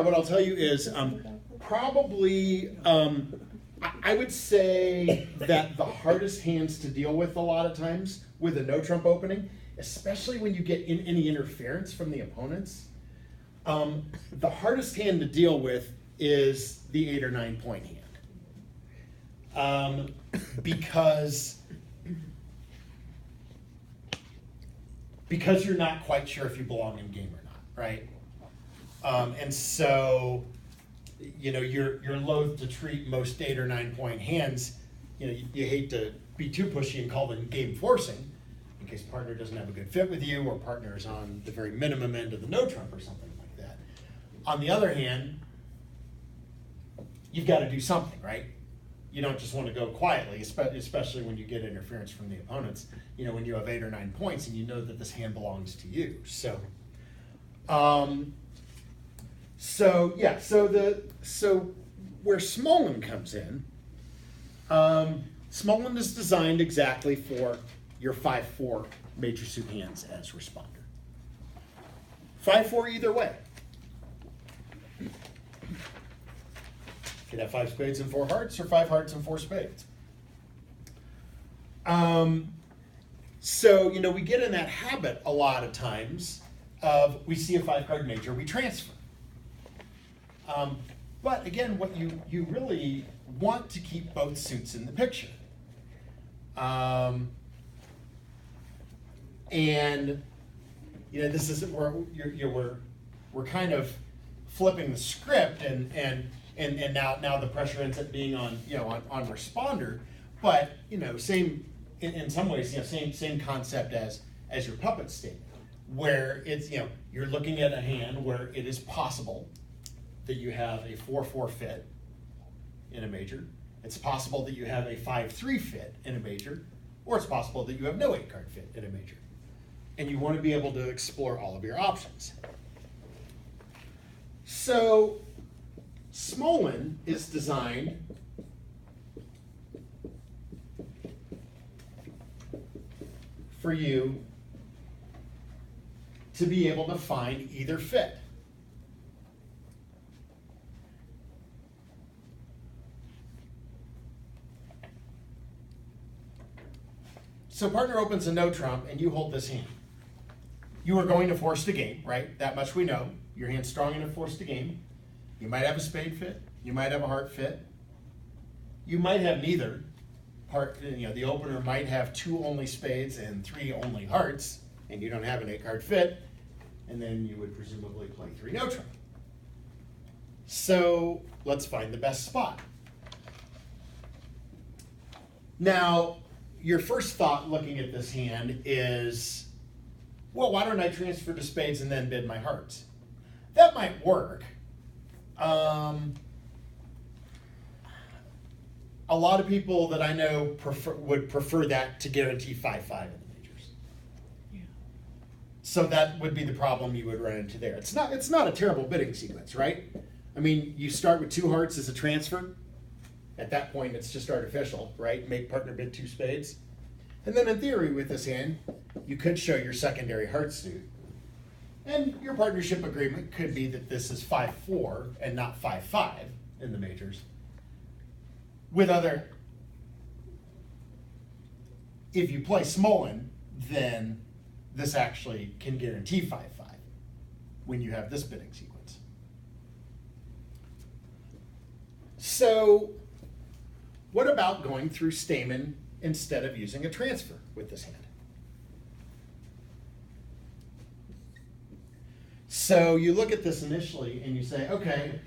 what I'll tell you is probably I would say that the hardest hands to deal with a lot of times with a no trump opening, especially when you get in any interference from the opponents, the hardest hand to deal with is the 8 or 9 point hand, because you're not quite sure if you belong in game or not, right? And so, you're loath to treat most 8 or 9 point hands. You hate to be too pushy and call them game forcing, in case partner doesn't have a good fit with you, or partner is on the very minimum end of the no trump or something like that. On the other hand, you've got to do something, right? You don't just want to go quietly, especially when you get interference from the opponents. When you have 8 or 9 points and you know that this hand belongs to you. So where Smolen comes in, Smolen is designed exactly for your 5-4 major suit hands as responder. 5-4 either way. You could have 5 spades and 4 hearts, or 5 hearts and 4 spades. We get in that habit a lot of times of, we see a 5-card major, we transfer. But again, what you really want to keep both suits in the picture. This is where we're kind of flipping the script, and now the pressure ends up being on responder, but same in some ways, same concept as your puppet statement, where it's you're looking at a hand where it is possible that you have a 4-4 fit in a major. It's possible that you have a 5-3 fit in a major, or it's possible that you have no 8-card fit in a major. And you want to be able to explore all of your options. So Smolen is designed for you to be able to find either fit. So partner opens a no trump and you hold this hand. You are going to force the game, right? That much we know. Your hand's strong enough to force the game. You might have a spade fit. You might have a heart fit. You might have neither. The opener might have 2 only spades and 3 only hearts, and you don't have an 8-card fit, and then you would presumably play 3 no trump. So let's find the best spot. Now, your first thought looking at this hand is, well, why don't I transfer to spades and then bid my hearts? That might work. A lot of people that I know would prefer that to guarantee 5-5 in the majors. Yeah. So that would be the problem you would run into there. It's not a terrible bidding sequence, right? I mean, you start with 2 hearts as a transfer. At that point, it's just artificial, right? Make partner bid 2 spades. And then in theory, with this hand, you could show your secondary heart suit. And your partnership agreement could be that this is 5-4 and not 5-5 in the majors. If you play Smolen, then this actually can guarantee 5-5 when you have this bidding sequence. So what about going through Stamen instead of using a transfer with this hand? So you look at this initially and you say, okay,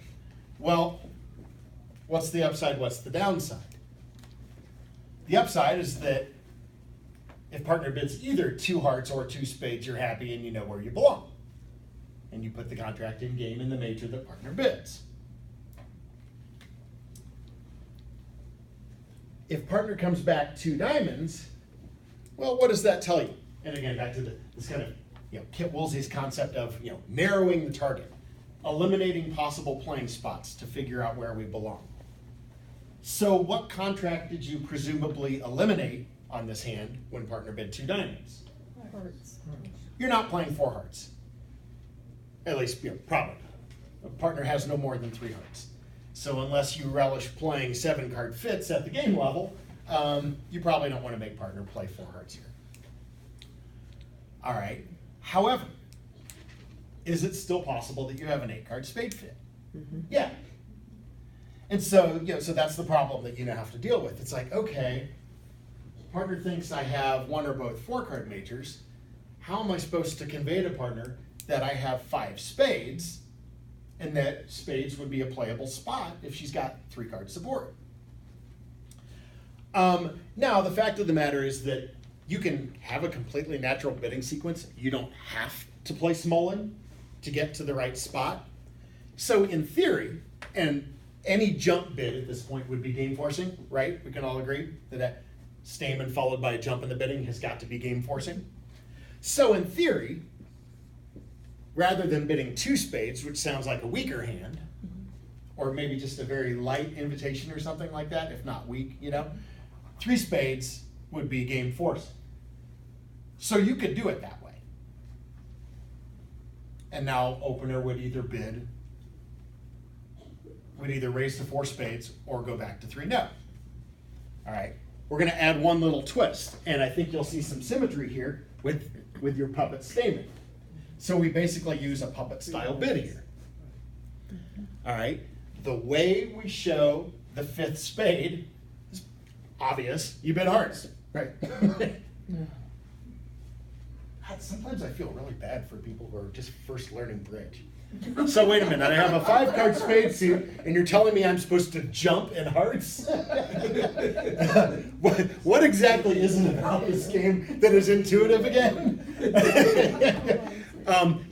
well, what's the upside, what's the downside? The upside is that if partner bids either 2 hearts or 2 spades, you're happy and you know where you belong. And you put the contract in game in the major that partner bids. If partner comes back 2 diamonds, well, what does that tell you? And again, back to this kind of Kit Woolsey's concept of narrowing the target, eliminating possible playing spots to figure out where we belong. So what contract did you presumably eliminate on this hand when partner bid 2 diamonds? Hearts. You're not playing 4 hearts. At least, probably. a partner has no more than 3 hearts. So unless you relish playing 7-card fits at the game level, you probably don't want to make partner play 4 hearts here. All right. However, is it still possible that you have an 8-card spade fit? Mm-hmm. Yeah. And so, so that's the problem that you now have to deal with. It's like, okay, partner thinks I have 1 or both 4-card majors. How am I supposed to convey to partner that I have 5 spades, and that spades would be a playable spot if she's got 3 cards to board? Now, the fact of the matter is that you can have a completely natural bidding sequence. You don't have to play Smolen to get to the right spot. So in theory, and any jump bid at this point would be game forcing, right? We can all agree that that stamen followed by a jump in the bidding has got to be game forcing. So in theory, rather than bidding 2 spades, which sounds like a weaker hand, or maybe just a very light invitation or something like that, if not weak, 3 spades would be game forcing. So you could do it that way. And now opener would either raise to 4 spades or go back to 3 no. All right, we're gonna add one little twist, and I think you'll see some symmetry here with your puppet stamen. So we basically use a puppet style bid here. All right, the way we show the 5th spade is obvious. You bid hearts, right? God, sometimes I feel really bad for people who are just first learning bridge. So wait a minute, I have a 5-card spade suit, and you're telling me I'm supposed to jump in hearts? What exactly is it about this game that is intuitive again? On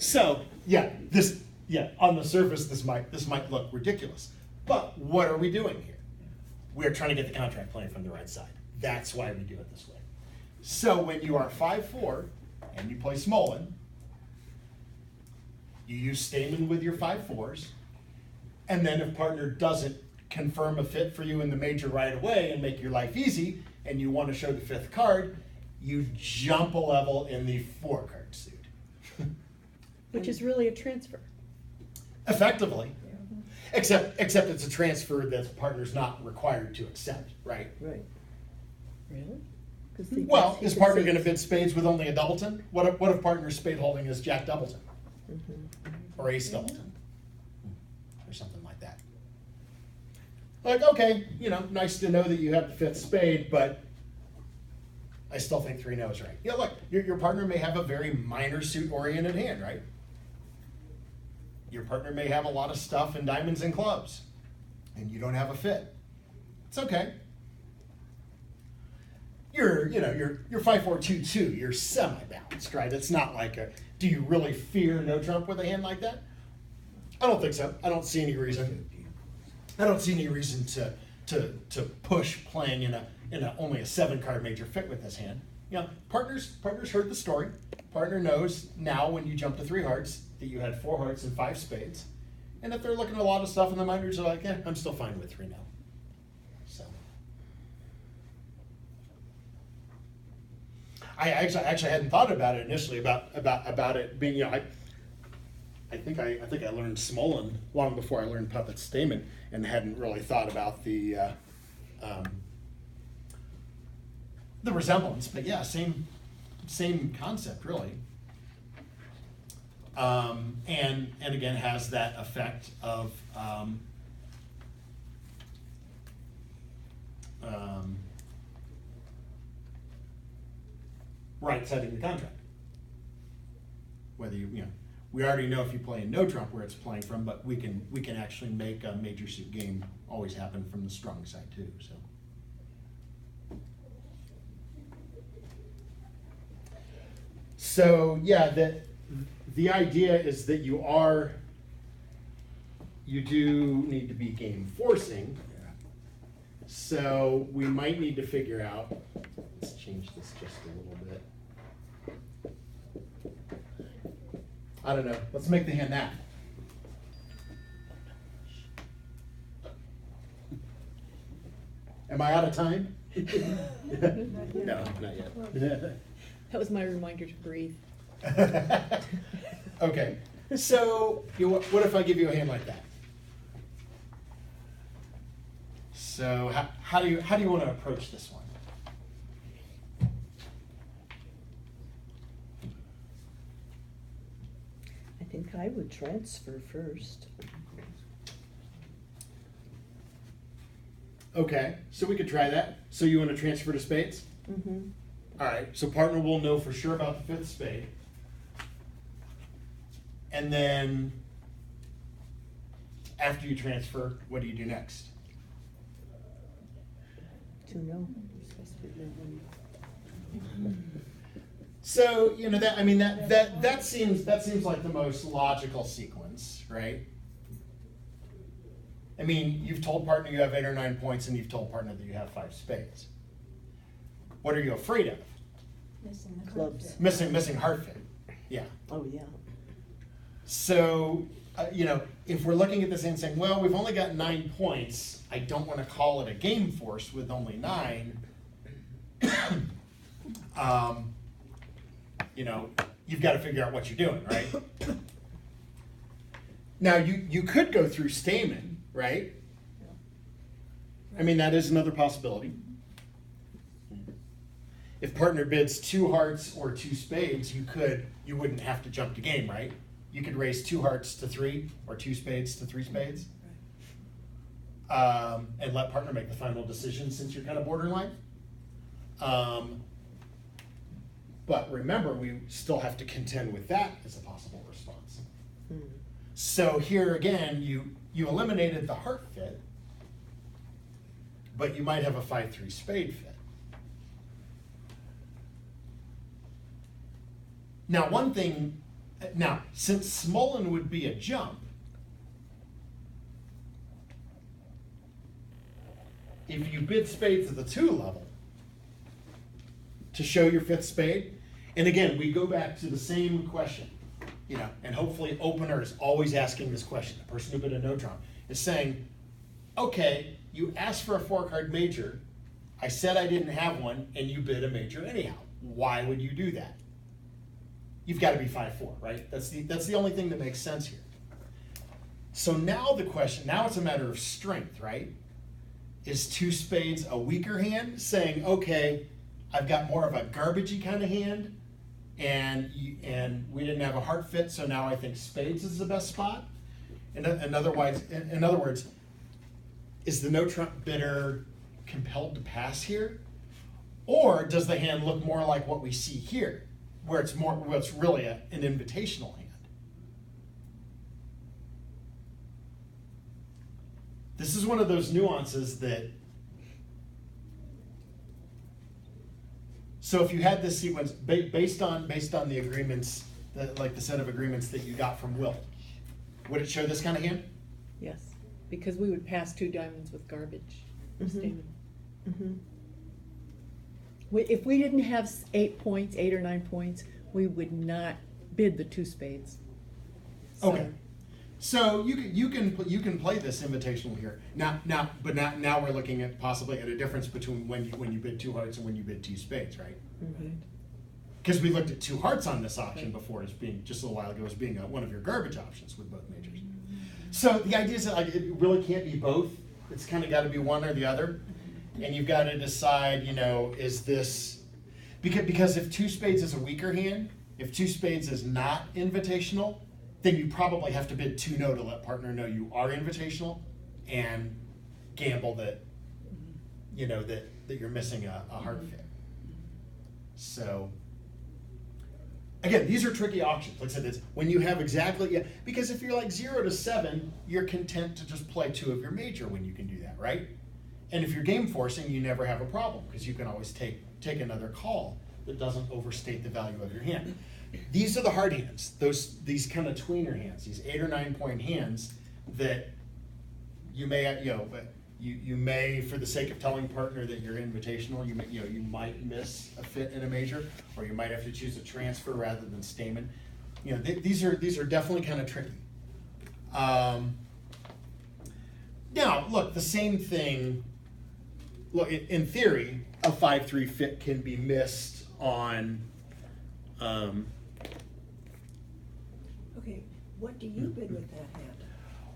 the surface, this might look ridiculous, but what are we doing here? We're trying to get the contract playing from the right side. That's why we do it this way. So when you are 5-4 and you play Smolen, you use stamen with your 5-4s, and then if partner doesn't confirm a fit for you in the major right away and make your life easy, and you want to show the 5th card, you jump a level in the 4-card suit. Which is really a transfer. Effectively. Except it's a transfer that partner's not required to accept, right? Right. Really? Well, is partner going to bid spades with only a doubleton? What if partner's spade holding is Jack doubleton? Or ace doubleton? Or something like that. Like, okay, nice to know that you have the 5th spade, but I still think 3 no is right. Yeah, look, your partner may have a very minor suit-oriented hand, right? Your partner may have a lot of stuff in diamonds and clubs, and you don't have a fit. It's okay. You're 5-4-2-2. You're semi-balanced, right? It's not like do you really fear no trump with a hand like that? I don't think so. I don't see any reason. I don't see any reason to push playing in only a 7-card major fit with this hand. Partners heard the story. Partner knows now when you jump to 3 hearts that you had 4 hearts and 5 spades. And if they're looking at a lot of stuff in the minors, they're like, yeah, I'm still fine with 3 now. So I actually hadn't thought about it initially about it being, I think I learned Smolen long before I learned puppet stamen, and hadn't really thought about the resemblance. But yeah, same concept really. And again has that effect of right setting the contract. Whether we already know if you play in no trump where it's playing from, but we can actually make a major suit game always happen from the strong side too. So yeah, the idea is that you do need to be game forcing. So we might need to figure out, let's change this just a little bit. I don't know, let's make the hand that. Am I out of time? No, not yet. That was my reminder to breathe. Okay, So, what if I give you a hand like that? So, how do you want to approach this one? I think I would transfer first. Okay, so we could try that. So you want to transfer to spades? Mm-hmm. All right, so partner will know for sure about the fifth spade. And then after you transfer, what do you do next? To know. So, that seems like the most logical sequence, right? I mean, you've told partner you have 8 or 9 points, and you've told partner that you have 5 spades. What are you afraid of? Missing the Clubs. clubs. Missing heart fit. Yeah. Oh, yeah. So, if we're looking at this and saying, well, we've only got 9 points, I don't want to call it a game force with only 9. You've got to figure out what you're doing, right? Now, you could go through Stamen, right? I mean, that is another possibility. If partner bids 2 hearts or 2 spades, you wouldn't have to jump to game, right? You could raise 2 hearts to 3 or 2 spades to 3 spades. And let partner make the final decision since you're kind of borderline. But remember, we still have to contend with that as a possible response. Hmm. So here again, you eliminated the heart fit, but you might have a 5-3 spade fit. Now, since Smolen would be a jump, if you bid spades at the 2 level to show your 5th spade, and again, we go back to the same question, and hopefully opener is always asking this question. The person who bid a no trump is saying, okay, you asked for a 4-card major, I said I didn't have one, and you bid a major anyhow. Why would you do that? You've got to be 5-4, right? That's the only thing that makes sense here. So now it's a matter of strength, right? Is 2 spades a weaker hand? Saying, okay, I've got more of a garbagey kind of hand, and we didn't have a heart fit, so now I think spades is the best spot. In other words, is the no trump bidder compelled to pass here, or does the hand look more like what we see here, where it's really an invitational hand? This is one of those nuances that. So if you had this sequence based on the agreements, like the set of agreements that you got from Will, would it show this kind of hand? Yes, because we would pass 2 diamonds with garbage. Mhm. Stamen. Mm-hmm. If we didn't have 8 points, 8 or 9 points, we would not bid the 2 spades. So- Okay. So you can play this invitational here. Now we're looking at possibly at a difference between when you bid 2 hearts and when you bid 2 spades, right? Mm-hmm. Because we looked at 2 hearts on this option before as being, just a little while ago, as being one of your garbage options with both majors. So the idea is that it really can't be both. It's kind of got to be one or the other, and you've got to decide, is this because if 2 spades is a weaker hand, if 2 spades is not invitational, then you probably have to bid 2 no to let partner know you are invitational, and gamble that that you're missing a heart fit. So again, these are tricky options. Like I said, it's when you have because if you're like 0 to 7, you're content to just play 2 of your major when you can do that, right? And if you're game forcing, you never have a problem because you can always take another call that doesn't overstate the value of your hand. These are the hard hands. These kind of tweener hands, these 8 or 9 point hands that you may you may, for the sake of telling partner that you're invitational, you might miss a fit in a major, or you might have to choose a transfer rather than Stamen. These are definitely kind of tricky. Now, look, the same thing. Look, in theory, a 5-3 fit can be missed on. Okay, What do you bid with that hand?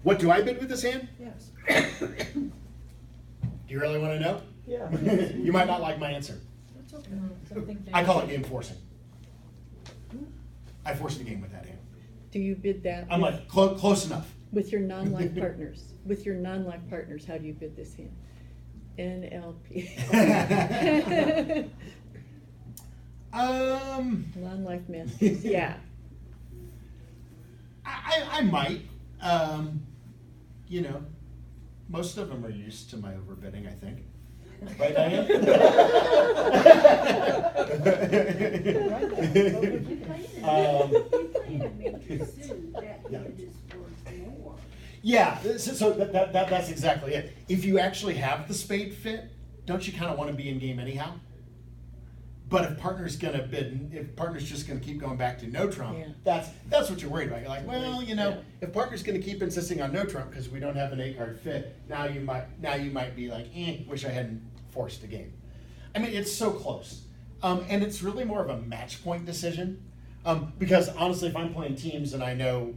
What do I bid with this hand? Yes. Do you really want to know? Yeah. You might not like my answer. That's okay. I call it game forcing. I force the game with that hand. Do you bid that? I'm with- like, close enough. With your non-life partners, with your non-life partners, how do you bid this hand? NLP. Non-life masters, yeah. I might. You know, most of them are used to my overbidding, I think. Right, Diane? Yeah, so that's exactly it. If you actually have the spade fit, don't you kind of want to be in game anyhow? But if partner's gonna bid, if partner's just gonna keep going back to no trump, Yeah. that's what you're worried about. You're like, well, you know, Yeah. if partner's gonna keep insisting on no trump because we don't have an 8-card fit, now you might be like, wish I hadn't forced the game. I mean, it's so close, and it's really more of a match point decision, because honestly, if I'm playing teams and I know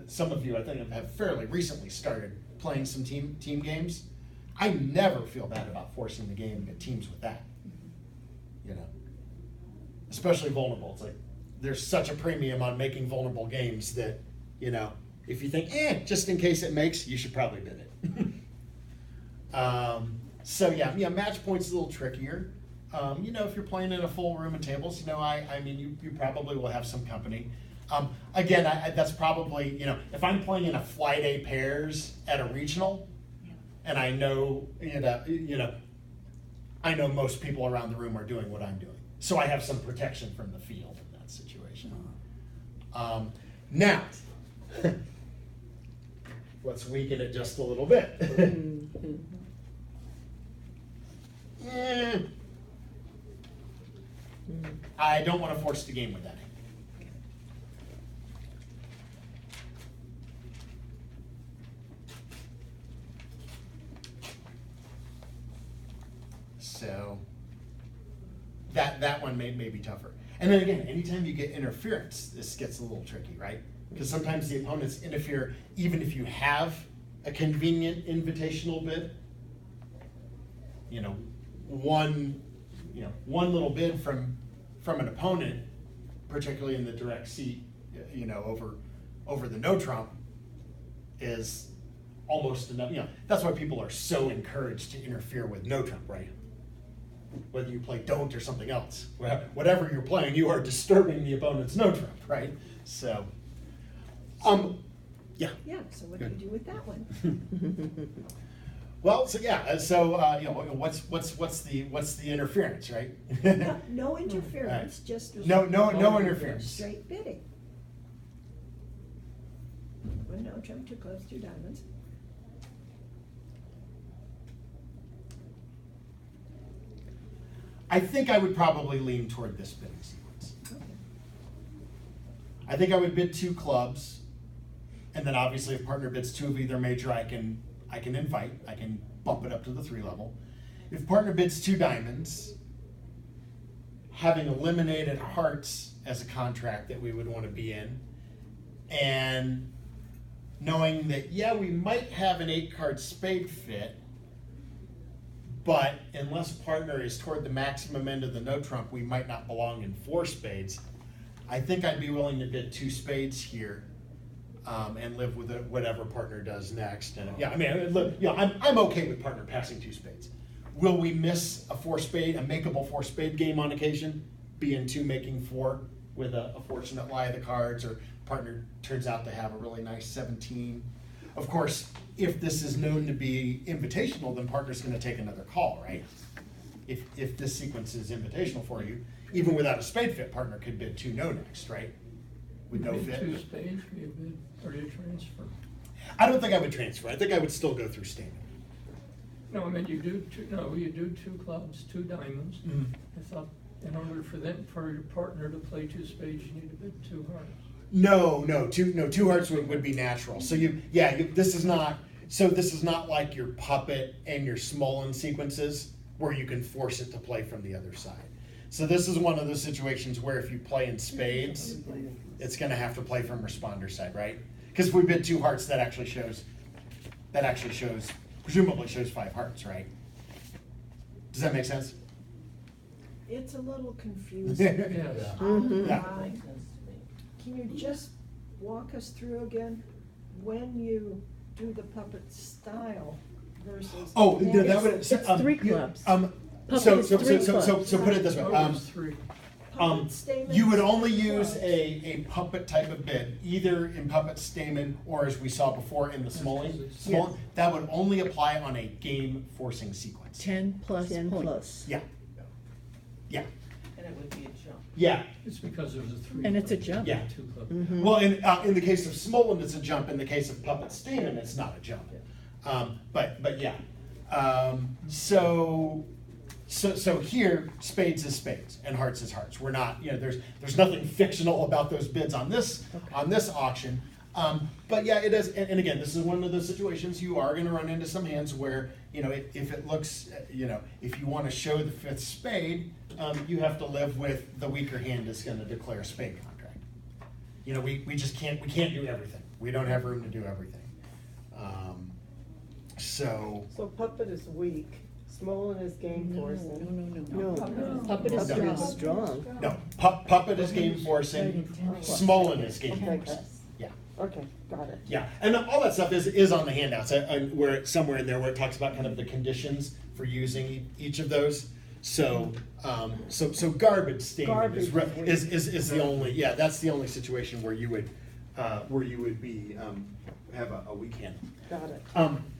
some of you I think have fairly recently started playing some team games, I never feel bad about forcing the game at teams with that. You know, especially vulnerable. It's like there's such a premium on making vulnerable games that, you know, if you think, just in case it makes, you should probably bid it. So yeah, match point's a little trickier. You know, if you're playing in a full room of tables, you know, I mean, you probably will have some company. Again, that's probably, you know, if I'm playing in a flight A pairs at a regional, and I know, I know most people around the room are doing what I'm doing. So I have some protection from the field in that situation. Now, let's weaken it just a little bit. I don't want to force the game with that. So that one may be tougher. And then again, anytime you get interference, this gets a little tricky, right? Because sometimes the opponents interfere even if you have a convenient invitational bid. You know, one little bid from an opponent, particularly in the direct seat, you know, over the no trump, is almost enough. You know, that's why people are so encouraged to interfere with no trump, right? Whether you play don't or something else, whatever you're playing, you are disturbing the opponent's no trump, right? So, yeah. Yeah, so what do you do with that one? Well, so yeah, you know, what's the interference, right? No interference, just No interference. straight bidding. One no trump, 2 clubs, 2 diamonds. I think I would probably lean toward this bidding sequence. Okay. I think I would bid 2 clubs, and then obviously if partner bids 2 of either major, I can invite, I can bump it up to the 3 level. If partner bids 2 diamonds, having eliminated hearts as a contract that we would want to be in, and knowing that, yeah, we might have an 8-card spade fit, but unless partner is toward the maximum end of the no trump, we might not belong in 4 spades. I think I'd be willing to bid 2 spades here, and live with whatever partner does next. And yeah, I mean, look, yeah, I'm okay with partner passing 2 spades. Will we miss a makeable 4 spade game on occasion? Being 2 making 4 with a fortunate lie of the cards, or partner turns out to have a really nice 17. Of course, if this is known to be invitational, then partner's going to take another call, right? If this sequence is invitational for you, even without a spade fit, partner could bid 2 no next, right? With no Bid fit. 2 spades, or you bid, or you transfer? I don't think I would transfer. I think I would still go through standard. No, I mean, you do 2 clubs, 2 diamonds. I thought in order for your partner to play 2 spades, you need to bid 2 hearts. No, 2 hearts would be natural. So this is not like your puppet and your Smolen sequences where you can force it to play from the other side. So this is one of those situations where if you play in spades, it's gonna have to play from responder side, right? Because if we bid 2 hearts, that actually shows, presumably shows 5 hearts, right? Does that make sense? It's a little confusing. Yes. Mhm. Yeah. Can you just walk us through again when you do the puppet style versus? Oh, no, that Yes. would. It's 3 clubs. So Puppet is 3 clubs. put it this way. There's 3. Puppet stamen You would is only 3 use clubs. a puppet type of bid, either in puppet stamen or as we saw before in the Smolen. Yeah. That would only apply on a game forcing sequence. 10 plus 10 points. plus. Yeah. Yeah. And it would be a jump. Yeah. It's because there's a 3. And it's a club, jump. Yeah. 2 club. Mhm. Well, in the case of Smolen, it's a jump. In the case of puppet stamen, it's not a jump. But yeah. So here, spades is spades and hearts is hearts. We're not, there's nothing fictional about those bids on this auction. But yeah, it is, and again, this is one of those situations you are gonna run into some hands where, if it looks, if you wanna show the 5th spade, you have to live with the weaker hand is gonna declare a spade contract. We just can't do everything. We don't have room to do everything. So, So puppet is weak, Smolen is game No, forcing. No. Puppet is Puppet strong. is strong. no, puppet is game forcing, Smolen is game Okay, forcing. Yeah. okay, got it. Yeah, and all that stuff is on the handouts, where somewhere in there where it talks about kind of the conditions for using each of those. So garbage statement is Garbage is the only, yeah, that's the only situation where you would be have a weak hand. Got it.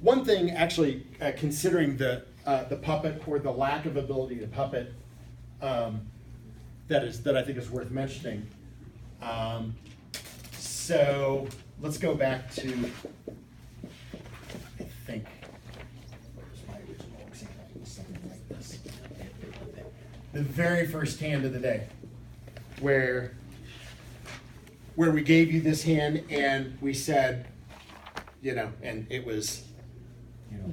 One thing, actually, considering the puppet or the lack of ability to puppet, that I think is worth mentioning. So let's go back to, I think, where's my original example? Something like this. The very first hand of the day, where we gave you this hand and we said, and it was,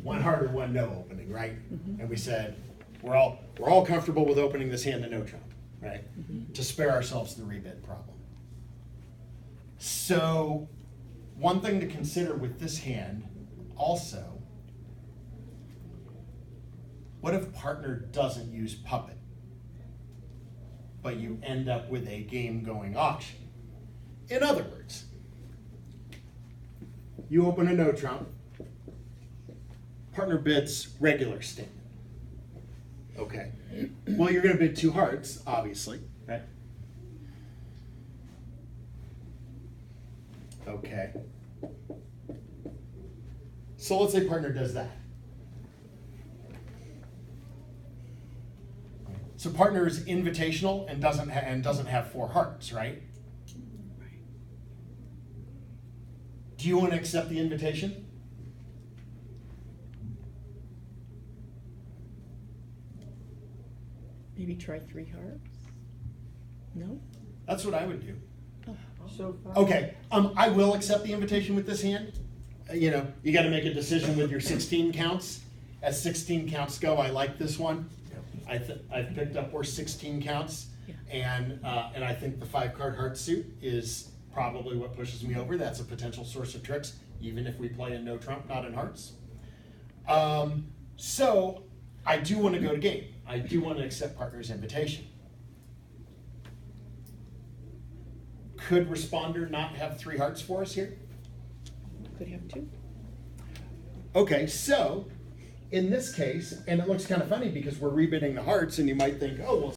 1 heart or 1 no opening, right? And we said, we're all comfortable with opening this hand to no trump, right? To spare ourselves the rebid problem. So, one thing to consider with this hand also, what if partner doesn't use puppet, but you end up with a game-going auction? In other words, you open a no trump, partner bids regular statement. Okay. Well, you're going to bid 2 hearts, obviously, right? Okay. So let's say partner does that. So partner is invitational and doesn't have 4 hearts, right? Do you want to accept the invitation? Maybe try 3 hearts? No? That's what I would do. So far. Okay, I will accept the invitation with this hand. You got to make a decision with your 16 counts. As 16 counts go, I like this one. I've picked up where 16 counts, Yeah. and I think the 5-card heart suit is probably what pushes me over. That's a potential source of tricks, even if we play in no trump, not in hearts. So I do want to go to game. I do want to accept partner's invitation. Could responder not have 3 hearts for us here? Could have 2. Okay, so in this case, and it looks kind of funny because we're rebidding the hearts, and you might think, oh, well,